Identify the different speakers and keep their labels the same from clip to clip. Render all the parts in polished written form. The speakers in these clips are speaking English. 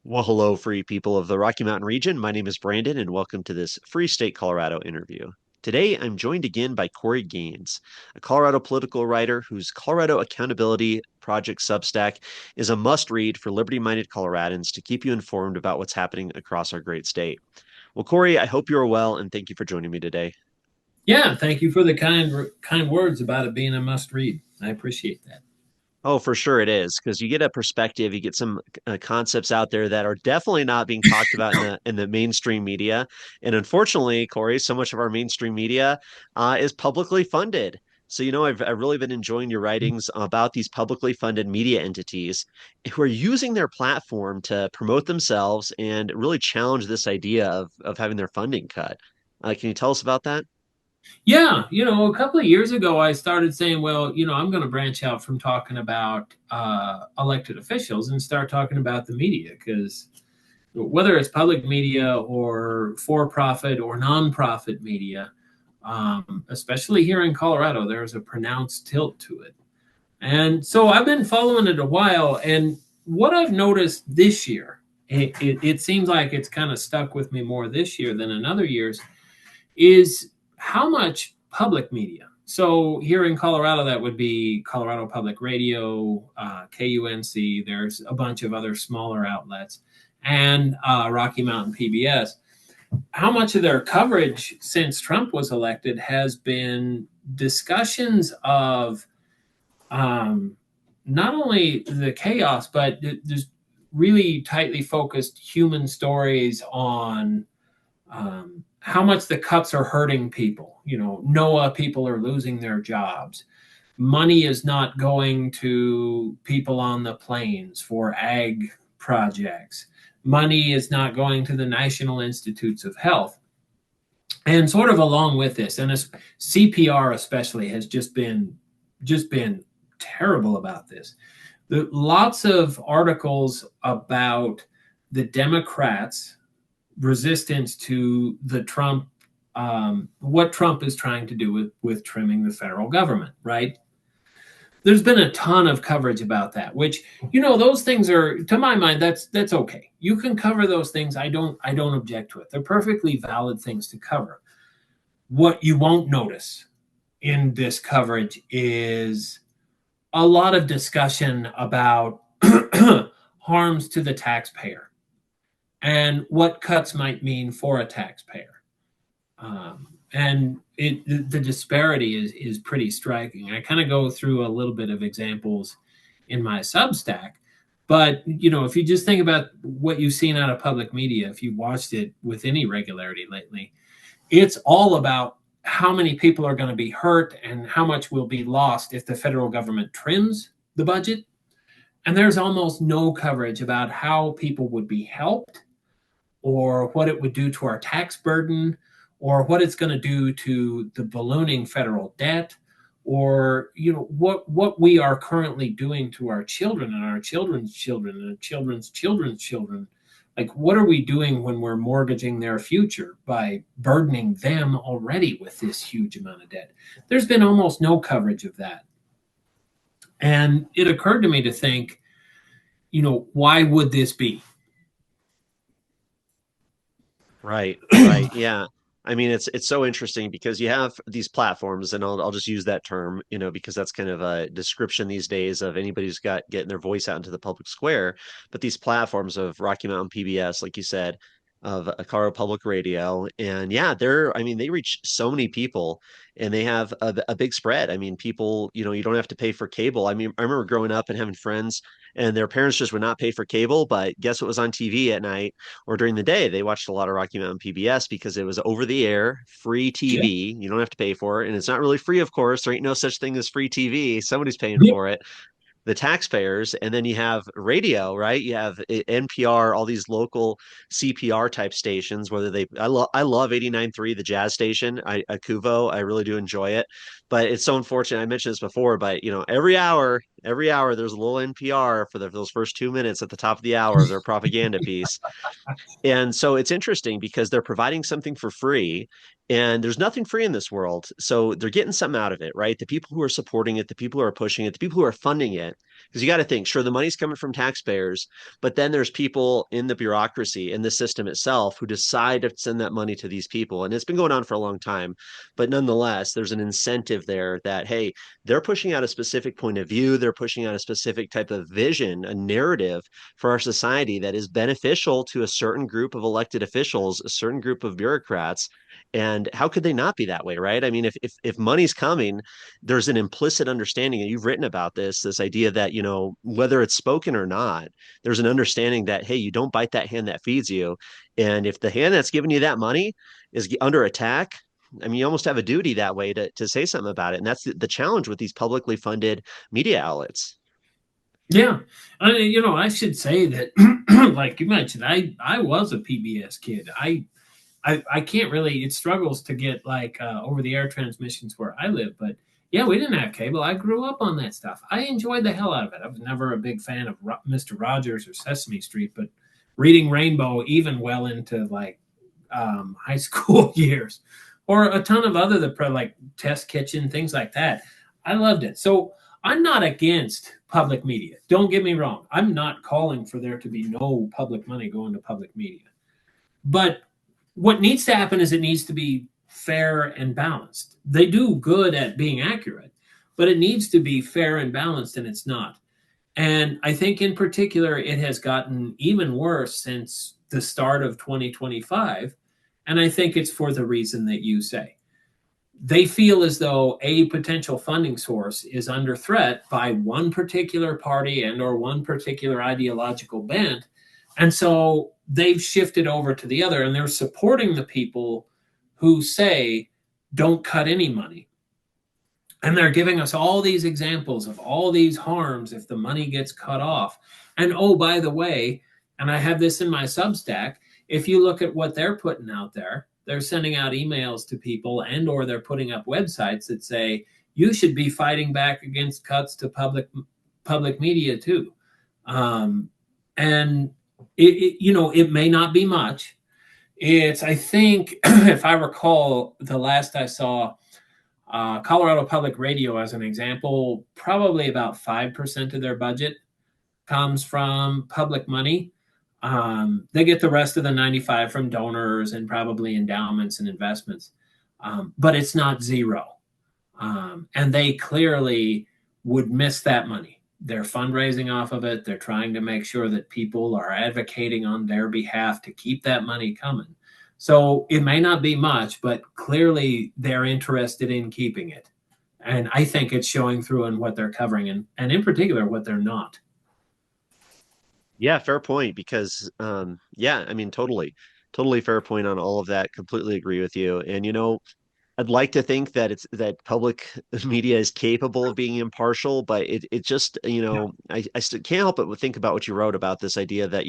Speaker 1: Well, hello, free people of the Rocky Mountain region. My name is Brandon, and welcome to this Free State Colorado interview. Today, I'm joined again by Cory Gaines, a Colorado political writer whose Colorado Accountability Project Substack is a must read for Liberty-minded Coloradans to keep you informed about what's happening across our great state. Well, Cory, I hope you are well, and thank you for joining me today.
Speaker 2: Yeah, thank you for the kind words about it being a must read. I appreciate that.
Speaker 1: Oh, for sure it is, because you get a perspective, you get some concepts out there that are definitely not being talked about in the mainstream media. And unfortunately, Cory, so much of our mainstream media is publicly funded. So, I've really been enjoying your writings about these publicly funded media entities who are using their platform to promote themselves and really challenge this idea of having their funding cut. Can you tell us about that?
Speaker 2: Yeah, a couple of years ago, I started saying, well, I'm going to branch out from talking about elected officials and start talking about the media because whether it's public media or for profit or nonprofit media, especially here in Colorado, there's a pronounced tilt to it. And so I've been following it a while. And what I've noticed this year, it seems like it's kind of stuck with me more this year than in other years, is how much public media. So here in Colorado, that would be Colorado Public Radio, KUNC. There's a bunch of other smaller outlets, and Rocky Mountain PBS. How much of their coverage since Trump was elected has been discussions of not only the chaos, but there's really tightly focused human stories on how much the cuts are hurting people. NOAA people are losing their jobs. Money is not going to people on the plains for ag projects. Money is not going to the National Institutes of Health. And sort of along with this, and CPR especially has just been terrible about this. Lots of articles about the Democrats' resistance to the Trump, what Trump is trying to do with trimming the federal government, right? There's been a ton of coverage about that, which, those things are, to my mind, that's okay. You can cover those things. I don't object to it. They're perfectly valid things to cover. What you won't notice in this coverage is a lot of discussion about harms to the taxpayer and what cuts might mean for a taxpayer. And the disparity is pretty striking. I kind of go through a little bit of examples in my Substack, but if you just think about what you've seen out of public media, if you've watched it with any regularity lately, it's all about how many people are going to be hurt and how much will be lost if the federal government trims the budget. And there's almost no coverage about how people would be helped or what it would do to our tax burden or what it's going to do to the ballooning federal debt or what we are currently doing to our children and our children's children and children's children's children. Like, what are we doing when we're mortgaging their future by burdening them already with this huge amount of debt? There's been almost no coverage of that. And it occurred to me to think, why would this be?
Speaker 1: Right, right. Yeah. I mean, it's so interesting because you have these platforms, and I'll just use that term, because that's kind of a description these days of anybody who's got getting their voice out into the public square. But these platforms of Rocky Mountain PBS, like you said, of a Colorado Public Radio, and yeah, I mean, they reach so many people, and they have a big spread. I mean, people, you don't have to pay for cable. I mean, I remember growing up and having friends, and their parents just would not pay for cable, but guess what was on TV at night? Or during the day, they watched a lot of Rocky Mountain PBS because it was over the air, free
Speaker 2: Yeah.
Speaker 1: TV. You don't have to pay for it. And it's not really free, of course. There ain't no such thing as free TV. Somebody's paying
Speaker 2: Yep.
Speaker 1: for it, the taxpayers. And then you have radio, right? You have NPR, all these local CPR type stations, whether I love 89.3, the jazz station, Akuvo. I really do enjoy it. But it's so unfortunate. I mentioned this before, but every hour there's a little NPR for those first 2 minutes at the top of the hour of their propaganda piece. And so it's interesting because they're providing something for free, and there's nothing free in this world. So they're getting something out of it, right? The people who are supporting it, the people who are pushing it, the people who are funding it. Because you got to think, sure, the money's coming from taxpayers, but then there's people in the bureaucracy, in the system itself, who decide to send that money to these people. And it's been going on for a long time. But nonetheless, there's an incentive there that, hey, they're pushing out a specific point of view, they're pushing out a specific type of vision, a narrative for our society that is beneficial to a certain group of elected officials, a certain group of bureaucrats. And how could they not be that way, right? I mean, if money's coming, there's an implicit understanding, and you've written about this idea that, whether it's spoken or not, there's an understanding that, hey, you don't bite that hand that feeds you. And if the hand that's giving you that money is under attack, I mean, you almost have a duty that way to say something about it. And that's the challenge with these publicly funded media outlets.
Speaker 2: Yeah. I should say that, like you mentioned, I was a PBS kid. I can't really, it struggles to get like over the air transmissions where I live, but yeah, we didn't have cable. I grew up on that stuff. I enjoyed the hell out of it. I was never a big fan of Mr. Rogers or Sesame Street, but Reading Rainbow, even well into like high school years, or a ton of other like Test Kitchen, things like that. I loved it. So I'm not against public media. Don't get me wrong. I'm not calling for there to be no public money going to public media. But what needs to happen is it needs to be fair and balanced. They do good at being accurate, but it needs to be fair and balanced, and it's not. And I think in particular, it has gotten even worse since the start of 2025. And I think it's for the reason that you say. They feel as though a potential funding source is under threat by one particular party and or one particular ideological bent. And so they've shifted over to the other, and they're supporting the people who say, don't cut any money. And they're giving us all these examples of all these harms if the money gets cut off. And oh, by the way, and I have this in my Substack, if you look at what they're putting out there, they're sending out emails to people and or they're putting up websites that say, you should be fighting back against cuts to public media too. And it may not be much. It's, I think, if I recall, the last I saw, Colorado Public Radio, as an example, probably about 5% of their budget comes from public money. They get the rest of the 95 from donors and probably endowments and investments, but it's not zero. And they clearly would miss that money. They're fundraising off of it. They're trying to make sure that people are advocating on their behalf to keep that money coming. So it may not be much, but clearly they're interested in keeping it. And I think it's showing through in what they're covering and in particular, what they're not.
Speaker 1: Yeah, fair point. Because, yeah, I mean, totally fair point on all of that. Completely agree with you. And, I'd like to think that that public media is capable of being impartial, but it just,
Speaker 2: Yeah.
Speaker 1: I still can't help but think about what you wrote about this idea that,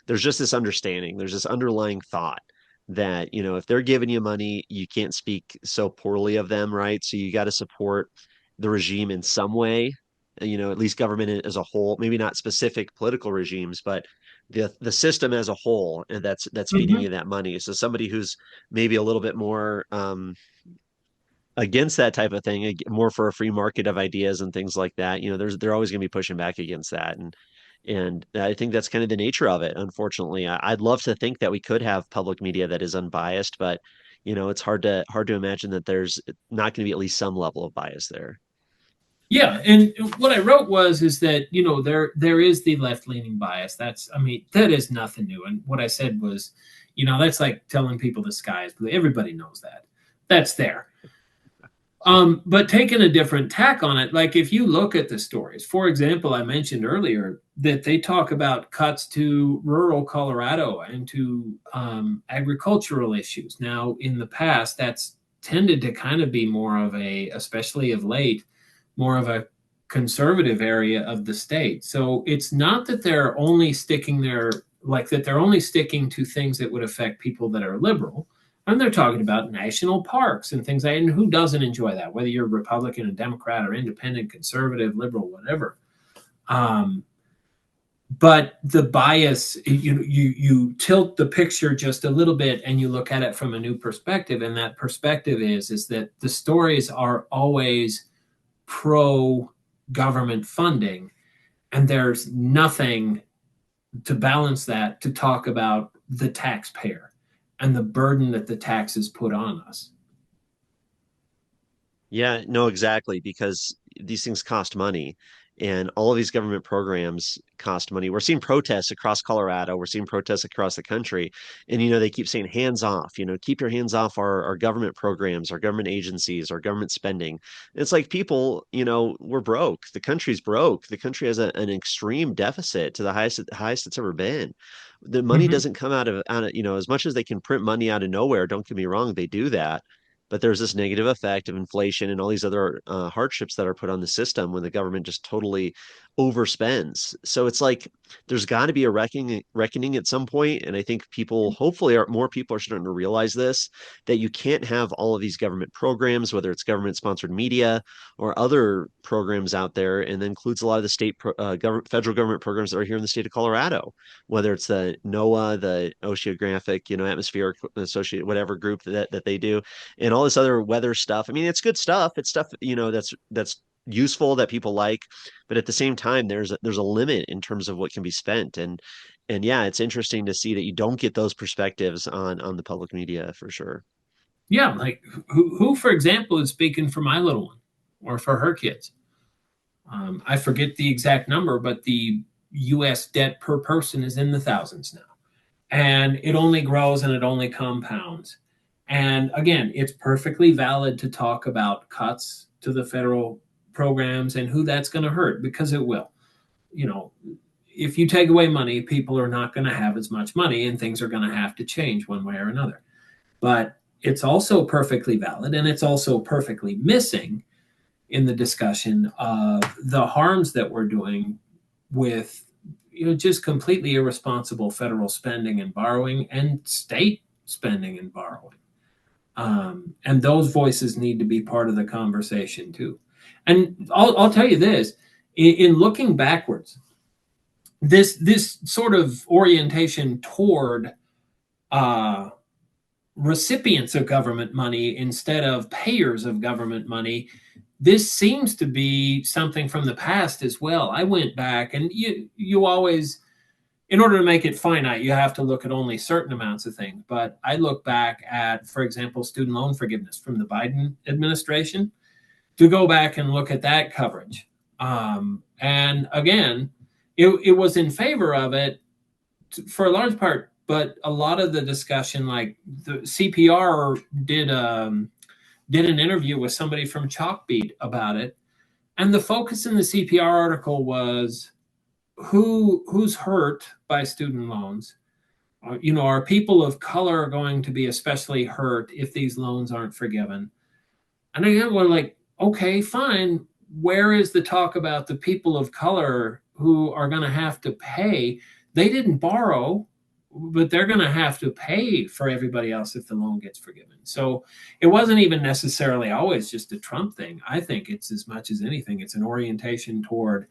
Speaker 1: there's just this understanding, there's this underlying thought that, if they're giving you money, you can't speak so poorly of them, right? So you got to support the regime in some way, at least government as a whole, maybe not specific political regimes, but the system as a whole, and that's feeding
Speaker 2: Mm-hmm.
Speaker 1: you that money. So somebody who's maybe a little bit more against that type of thing, more for a free market of ideas and things like that, they're always going to be pushing back against that. And I think that's kind of the nature of it. Unfortunately, I'd love to think that we could have public media that is unbiased, but it's hard to imagine that there's not going to be at least some level of bias there.
Speaker 2: Yeah, and what I wrote is that there is the left leaning bias. That is nothing new. And what I said was, that's like telling people the sky is blue. Everybody knows that. That's there. But taking a different tack on it, like if you look at the stories, for example, I mentioned earlier that they talk about cuts to rural Colorado and to agricultural issues. Now, in the past, that's tended to kind of be more of especially of late, more of a conservative area of the state. So it's not that they're only sticking to things that would affect people that are liberal. And they're talking about national parks and things like that. And who doesn't enjoy that, whether you're Republican, a Democrat, or independent, conservative, liberal, whatever. Um, but the bias, you tilt the picture just a little bit and you look at it from a new perspective. And that perspective is that the stories are always pro government funding, and there's nothing to balance that to talk about the taxpayer and the burden that the taxes put on us.
Speaker 1: Yeah, no, exactly, because these things cost money and all of these government programs cost money. We're seeing protests across Colorado, we're seeing protests across the country, and they keep saying hands off, keep your hands off our government programs, our government agencies, our government spending. It's like people, we're broke. The country's broke. The country has an extreme deficit to the highest it's ever been. The money
Speaker 2: Mm-hmm.
Speaker 1: doesn't come out of, as much as they can print money out of nowhere, don't get me wrong, they do that, but there's this negative effect of inflation and all these other hardships that are put on the system when the government just totally overspends. So it's like there's got to be a reckoning at some point, and I think people, hopefully, more people are starting to realize this, that you can't have all of these government programs, whether it's government-sponsored media or other programs out there, and that includes a lot of the federal government programs that are here in the state of Colorado, whether it's the NOAA, the Oceanographic, Atmospheric Associated, whatever group that they do, and all this other weather stuff. I mean, it's good stuff. It's stuff, that's useful that people like, but at the same time, there's a limit in terms of what can be spent. And yeah, it's interesting to see that you don't get those perspectives on the public media for sure.
Speaker 2: Yeah, like who, for example, is speaking for my little one or for her kids? I forget the exact number, but the U.S. debt per person is in the thousands now, and it only grows and it only compounds. And again, it's perfectly valid to talk about cuts to the federal programs and who that's going to hurt, because it will. You know, if you take away money, people are not going to have as much money and things are going to have to change one way or another. But it's also perfectly valid, and it's also perfectly missing in the discussion of the harms that we're doing with just completely irresponsible federal spending and borrowing and state spending and borrowing. And those voices need to be part of the conversation too. And I'll tell you this: in looking backwards, this sort of orientation toward uh, recipients of government money instead of payers of government money, this seems to be something from the past as well. I went back, and you always, in order to make it finite, you have to look at only certain amounts of things. But I look back at, for example, student loan forgiveness from the Biden administration, to go back and look at that coverage. And again, it was in favor of it for a large part, but a lot of the discussion, like the CPR did an interview with somebody from Chalkbeat about it, and the focus in the CPR article was who's hurt by student loans. Are people of color going to be especially hurt if these loans aren't forgiven? And again, we're like, okay, fine. Where is the talk about the people of color who are going to have to pay? They didn't borrow, but they're going to have to pay for everybody else if the loan gets forgiven. So it wasn't even necessarily always just a Trump thing. I think it's, as much as anything, it's an orientation toward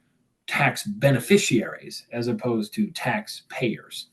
Speaker 2: tax beneficiaries as opposed to taxpayers.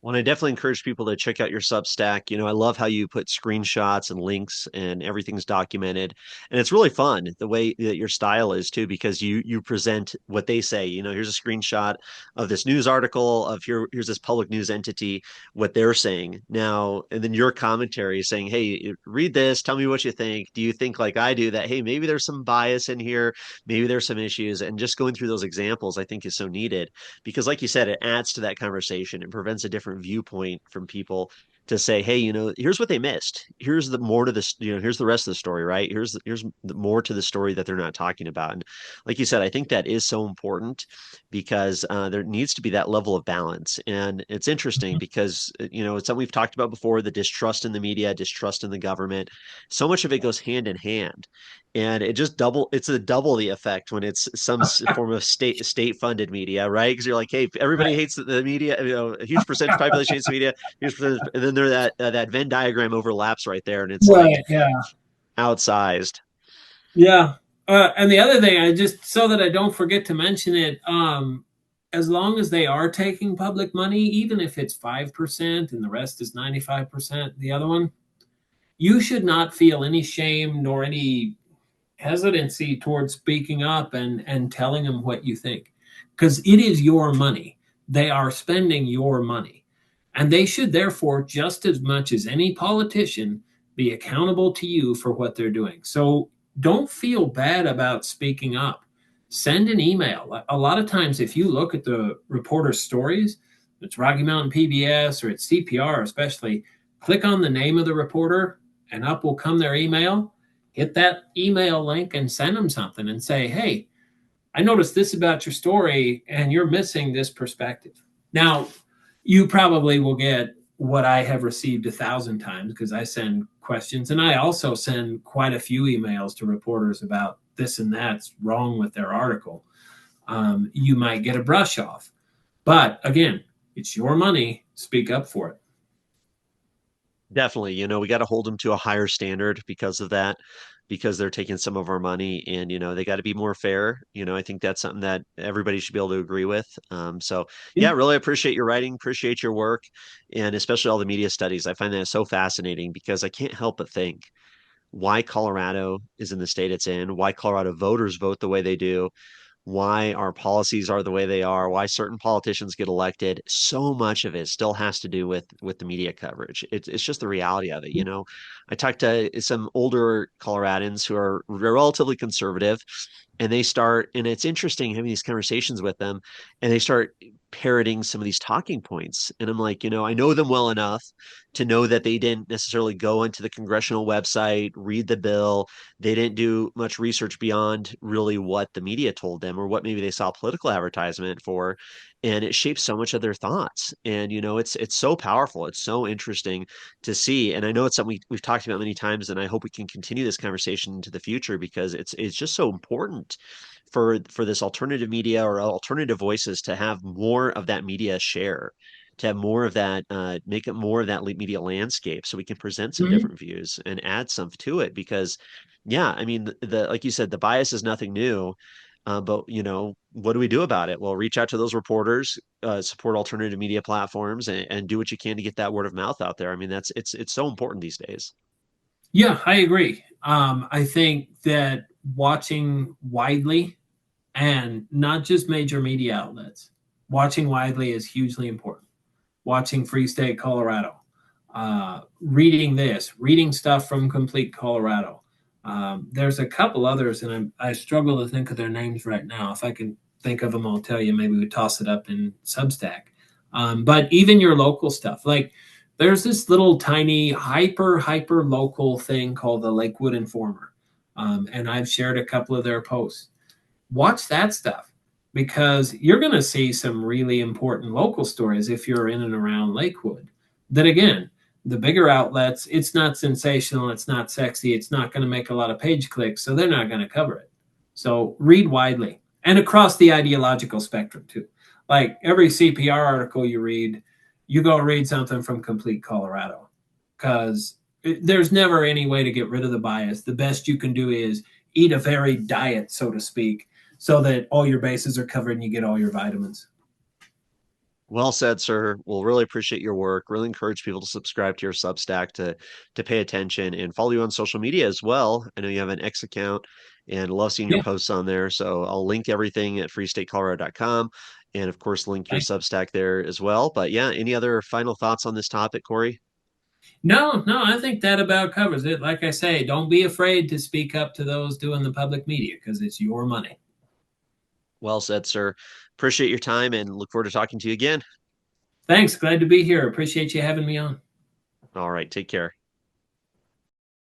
Speaker 1: Well, and I definitely encourage people to check out your Substack. I love how you put screenshots and links and everything's documented. And it's really fun the way that your style is too, because you present what they say. Here's a screenshot of this news article of here's this public news entity, what they're saying now, and then your commentary saying, hey, read this, tell me what you think. Do you think like I do that, hey, maybe there's some bias in here, maybe there's some issues, and just going through those examples, I think is so needed because like you said, it adds to that conversation. It prevents a different viewpoint from people to say, hey, here's what they missed. Here's the more to this, here's the rest of the story, right? Here's the more to the story that they're not talking about. And like you said, I think that is so important because there needs to be that level of balance. And it's interesting because, it's something we've talked about before, the distrust in the media, distrust in the government. So much of it goes hand in hand. and it's a double the effect when it's some form of state funded media, right? Because you're like, hey, everybody
Speaker 2: Right.
Speaker 1: hates the media, a huge percentage of the population hates the media, huge percentage, and then there that Venn diagram overlaps right there, and it's like
Speaker 2: Right. Yeah.
Speaker 1: outsized.
Speaker 2: Yeah. And the other thing, I just so that I don't forget to mention it, as long as they are taking public money, even if it's 5% and the rest is 95%, the other one, you should not feel any shame nor any hesitancy towards speaking up and telling them what you think, because it is your money. They are spending your money, and they should therefore, just as much as any politician, be accountable to you for what they're doing. So don't feel bad about speaking up. Send an email. A lot of times, if you look at the reporter's stories, it's Rocky Mountain PBS or it's CPR especially, click on the name of the reporter and up will come their email. Hit that email link and send them something and say, hey, I noticed this about your story and you're missing this perspective. Now, you probably will get what I have received 1,000 times because I send questions, and I also send quite a few emails to reporters about this and that's wrong with their article. You might get a brush off. But again, it's your money. Speak up for it.
Speaker 1: Definitely, we got to hold them to a higher standard because of that, because they're taking some of our money, and they got to be more fair. I think that's something that everybody should be able to agree with. So
Speaker 2: Yeah.
Speaker 1: yeah, really appreciate your writing, appreciate your work, and especially all the media studies. I find that so fascinating because I can't help but think why Colorado is in the state it's in, why Colorado voters vote the way they do, why our policies are the way they are, why certain politicians get elected. So much of it still has to do with the media coverage. It's just the reality of it. I talked to some older Coloradans who are relatively conservative, and it's interesting having these conversations with them, and they start parroting some of these talking points. And I'm like, I know them well enough to know that they didn't necessarily go into the congressional website, read the bill. They didn't do much research beyond really what the media told them or what maybe they saw political advertisement for. And it shapes so much of their thoughts. And it's so powerful. It's so interesting to see. And I know it's something we've talked about many times, and I hope we can continue this conversation into the future because it's just so important for this alternative media or alternative voices to have more of that media share, to have more of that, make it more of that media landscape, so we can present some
Speaker 2: Mhm.
Speaker 1: different views and add some to it. Because, yeah, I mean, the like you said, the bias is nothing new. But what do we do about it? Well, reach out to those reporters, support alternative media platforms, and do what you can to get that word of mouth out there. I mean, it's so important these days.
Speaker 2: Yeah, I agree. I think that watching widely and not just major media outlets, watching widely is hugely important. Watching Free State Colorado, reading stuff from Complete Colorado. There's a couple others, and I struggle to think of their names right now. If I can think of them, I'll tell you. Maybe we toss it up in Substack. But even your local stuff, like there's this little tiny hyper local thing called the Lakewood Informer, and I've shared a couple of their posts. Watch that stuff because you're going to see some really important local stories if you're in and around Lakewood. That again, the bigger outlets, it's not sensational, it's not sexy, it's not going to make a lot of page clicks, so they're not going to cover it. So read widely and across the ideological spectrum too. Like every CPR article you read, you go read something from Complete Colorado because there's never any way to get rid of the bias. The best you can do is eat a varied diet, so to speak, so that all your bases are covered and you get all your vitamins.
Speaker 1: Well said, sir. We'll really appreciate your work. Really encourage people to subscribe to your Substack, to pay attention and follow you on social media as well. I know you have an X account and love seeing your
Speaker 2: Yeah.
Speaker 1: posts on there. So I'll link everything at freestatecolorado.com, and of course link your Substack there as well. But yeah, any other final thoughts on this topic, Cory?
Speaker 2: No, I think that about covers it. Like I say, don't be afraid to speak up to those doing the public media because it's your money.
Speaker 1: Well said, sir. Appreciate your time and look forward to talking to you again.
Speaker 2: Thanks. Glad to be here. Appreciate you having me on.
Speaker 1: All right, take care.